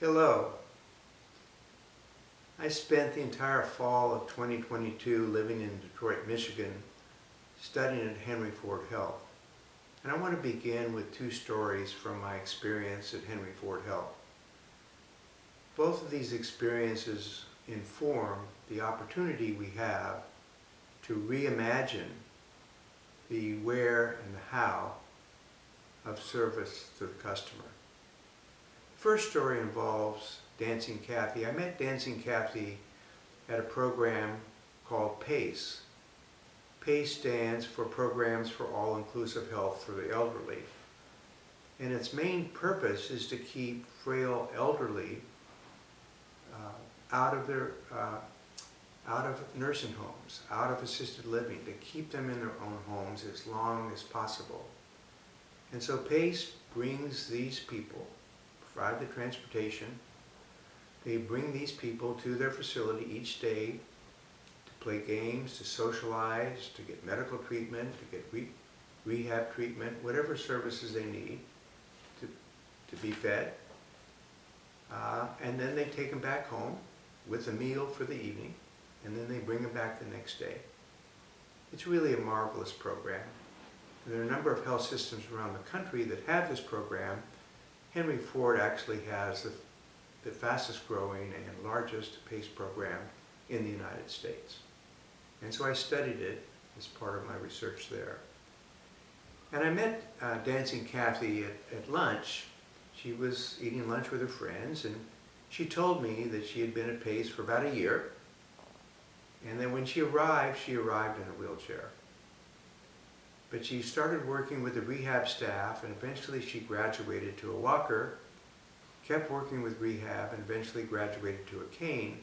Hello. I spent the entire fall of 2022 living in Detroit, Michigan, studying at Henry Ford Health. And I want to begin with two stories from my experience at Henry Ford Health. Both of these experiences inform the opportunity we have to reimagine the where and the how of service to the customer. The first story involves Dancing Kathy. I met Dancing Kathy at a program called PACE. PACE stands for Programs for All-Inclusive Health for the Elderly. And its main purpose is to keep frail elderly out of nursing homes, out of assisted living, to keep them in their own homes as long as possible. And so PACE brings these people, provide the transportation. They bring these people to their facility each day to play games, to socialize, to get medical treatment, to get rehab treatment, whatever services they need to be fed. And then they take them back home with a meal for the evening, and then they bring them back the next day. It's really a marvelous program. There are a number of health systems around the country that have this program. Henry Ford actually has the fastest growing and largest PACE program in the United States. And so I studied it as part of my research there. And I met Dancing Kathy at lunch. She was eating lunch with her friends, and she told me that she had been at PACE for about a year. And then when she arrived in a wheelchair. But she started working with the rehab staff, and eventually she graduated to a walker, kept working with rehab, and eventually graduated to a cane,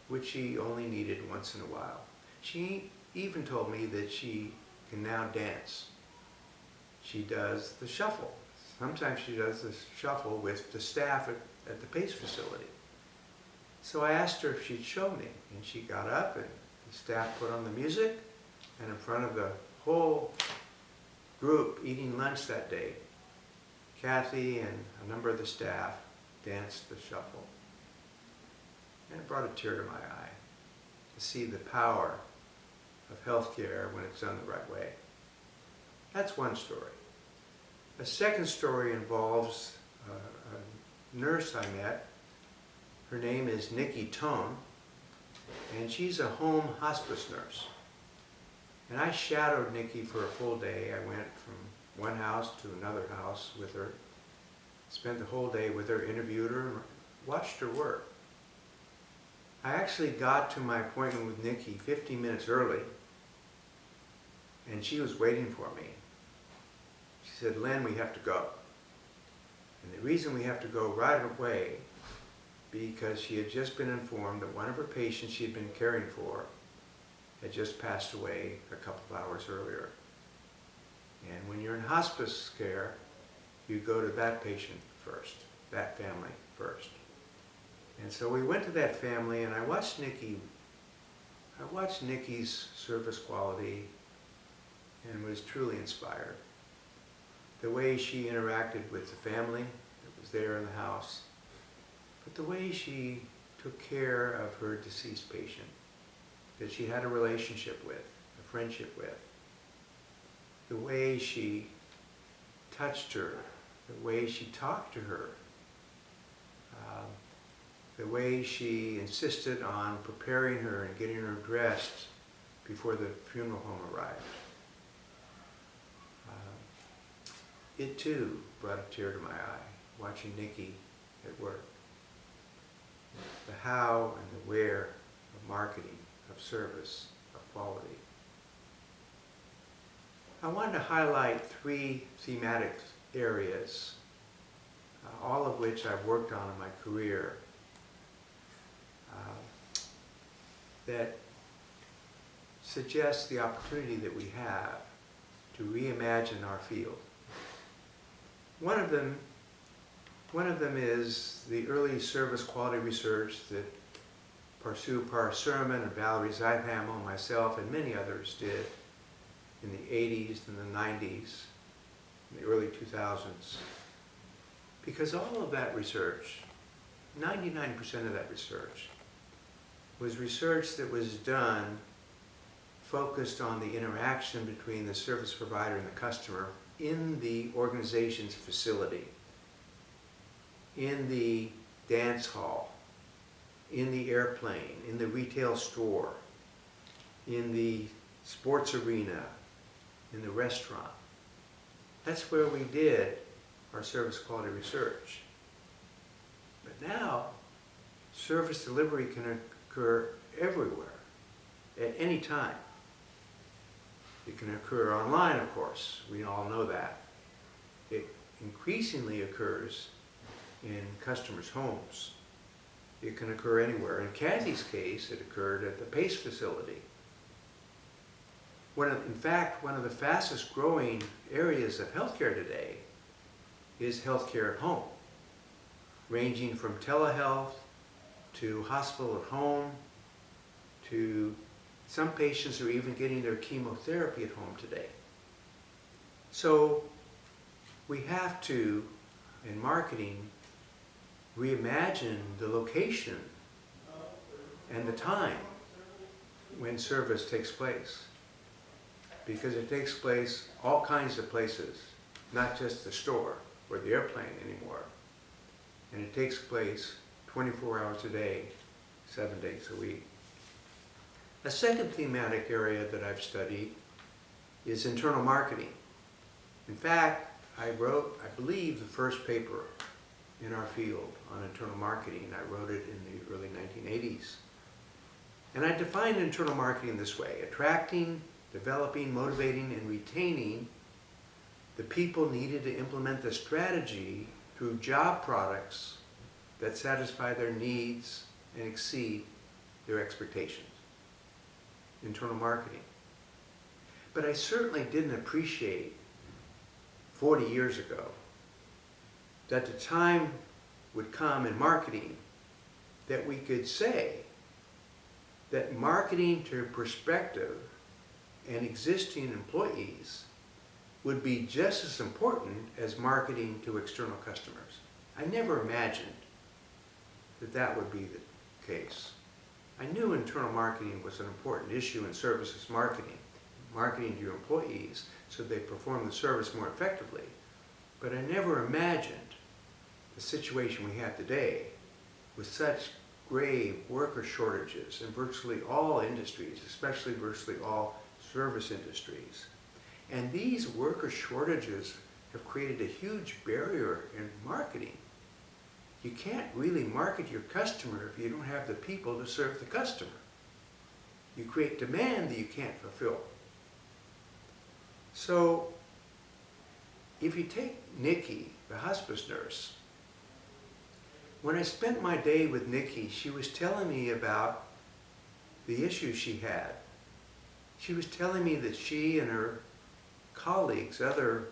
which she only needed once in a while. She even told me that she can now dance. She does the shuffle. Sometimes she does the shuffle with the staff at the PACE facility. So I asked her if she'd show me, and she got up, and the staff put on the music, and in front of the whole group eating lunch that day, Kathy and a number of the staff danced the shuffle. And it brought a tear to my eye to see the power of healthcare when it's done the right way. That's one story. A second story involves a nurse I met. Her name is Nikki Tone, and she's a home hospice nurse. And I shadowed Nikki for a full day. I went from one house to another house with her, spent the whole day with her, interviewed her, and watched her work. I actually got to my appointment with Nikki 15 minutes early, and she was waiting for me. She said, "Len, we have to go." And the reason we have to go right away, because she had just been informed that one of her patients she had been caring for had just passed away a couple of hours earlier. And when you're in hospice care, you go to that patient first, that family first. And so we went to that family, and I watched Nikki's service quality and was truly inspired. The way she interacted with the family that was there in the house, but the way she took care of her deceased patient, that she had a relationship with, a friendship with. The way she touched her, the way she talked to her, the way she insisted on preparing her and getting her dressed before the funeral home arrived. It too brought a tear to my eye, watching Nikki at work. The how and the where of marketing, of service, of quality. I wanted to highlight three thematic areas, all of which I've worked on in my career, that suggest the opportunity that we have to reimagine our field. One of them is the early service quality research that Parsu Parasurman and Valerie Zeithamel and myself and many others did in the 80s and the 90s, in the early 2000s. Because all of that research 99% of that research was research that was done focused on the interaction between the service provider and the customer in the organization's facility, in the dance hall, in the airplane, in the retail store, in the sports arena, in the restaurant. That's where we did our service quality research. But now, service delivery can occur everywhere, at any time. It can occur online, of course. We all know that. It increasingly occurs in customers' homes. It can occur anywhere. In Kathy's case, it occurred at the PACE facility. In fact, one of the fastest growing areas of healthcare today is healthcare at home, ranging from telehealth to hospital at home to some patients are even getting their chemotherapy at home today. So we have to, in marketing, reimagine the location and the time when service takes place. Because it takes place all kinds of places, not just the store or the airplane anymore. And it takes place 24 hours a day, 7 days a week. A second thematic area that I've studied is internal marketing. In fact, I wrote, I believe, the first paper in our field on internal marketing. I wrote it in the early 1980s. And I defined internal marketing this way: attracting, developing, motivating, and retaining the people needed to implement the strategy through job products that satisfy their needs and exceed their expectations. Internal marketing. But I certainly didn't appreciate 40 years ago that the time would come in marketing that we could say that marketing to prospective and existing employees would be just as important as marketing to external customers. I never imagined that that would be the case. I knew internal marketing was an important issue in services marketing, marketing to your employees so they perform the service more effectively. But I never imagined the situation we have today with such grave worker shortages in virtually all industries, especially virtually all service industries. And these worker shortages have created a huge barrier in marketing. You can't really market your customer if you don't have the people to serve the customer. You create demand that you can't fulfill. So, if you take Nikki, the hospice nurse, when I spent my day with Nikki, she was telling me about the issues she had. She was telling me that she and her colleagues, other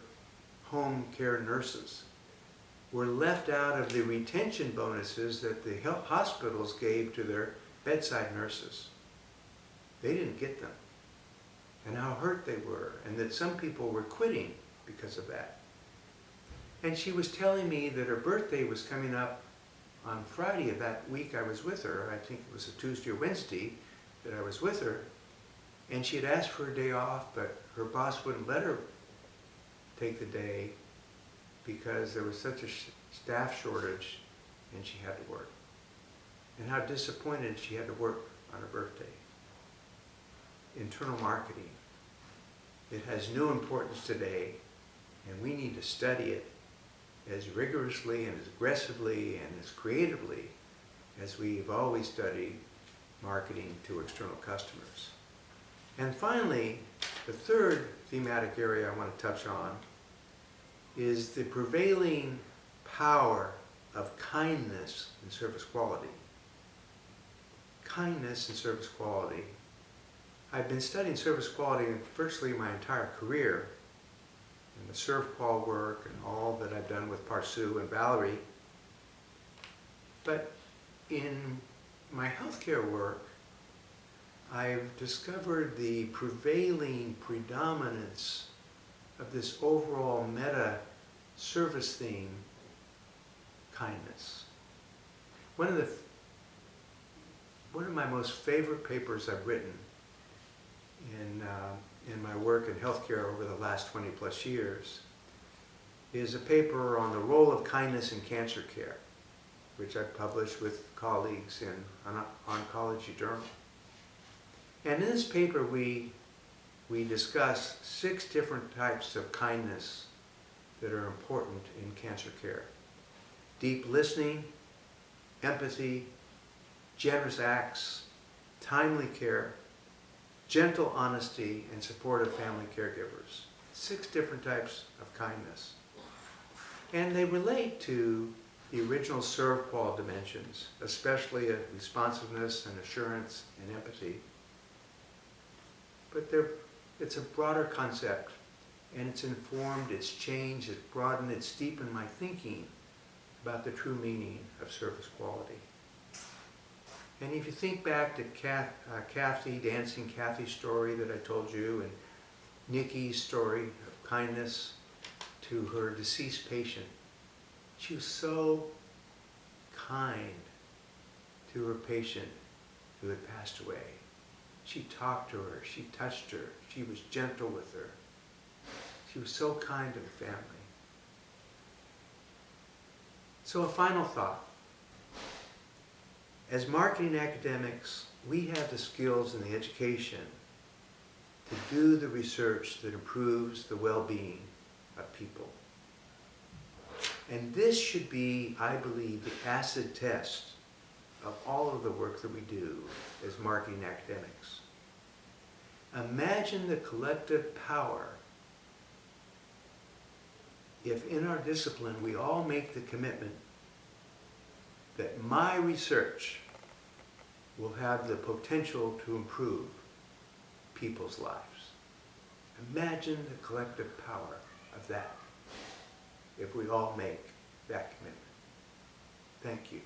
home care nurses, were left out of the retention bonuses that the hospitals gave to their bedside nurses. They didn't get them. And how hurt they were, and that some people were quitting because of that. And she was telling me that her birthday was coming up on Friday of that week I was with her. I think it was a Tuesday or Wednesday that I was with her. And she had asked for a day off, but her boss wouldn't let her take the day because there was such a staff shortage and she had to work. And how disappointed she had to work on her birthday. Internal marketing. It has new importance today, and we need to study it as rigorously and as aggressively and as creatively as we've always studied marketing to external customers. And finally, the third thematic area I want to touch on is the prevailing power of kindness in service quality. Kindness and service quality. I've been studying service quality virtually my entire career, and the ServQual work and all that I've done with Parsu and Valerie. But in my healthcare work, I've discovered the prevailing predominance of this overall meta service theme, kindness. One of the one of my most favorite papers I've written in my work in healthcare over the last 20 plus years is a paper on the role of kindness in cancer care, which I published with colleagues in an oncology journal. And in this paper, we discuss 6 different types of kindness that are important in cancer care. Deep listening, empathy, generous acts, timely care, gentle honesty, and support of family caregivers. 6 different types of kindness. And they relate to the original SERVQUAL dimensions, especially responsiveness and assurance and empathy. But it's a broader concept, and it's informed, it's changed, it's broadened, it's deepened my thinking about the true meaning of service quality. And if you think back to Kathy, Dancing Kathy's story that I told you, and Nikki's story of kindness to her deceased patient, she was so kind to her patient who had passed away. She talked to her, she touched her, she was gentle with her. She was so kind to the family. So a final thought. As marketing academics, we have the skills and the education to do the research that improves the well-being of people. And this should be, I believe, the acid test of all of the work that we do as marketing academics. Imagine the collective power if in our discipline we all make the commitment that my research will have the potential to improve people's lives. Imagine the collective power of that if we all make that commitment. Thank you.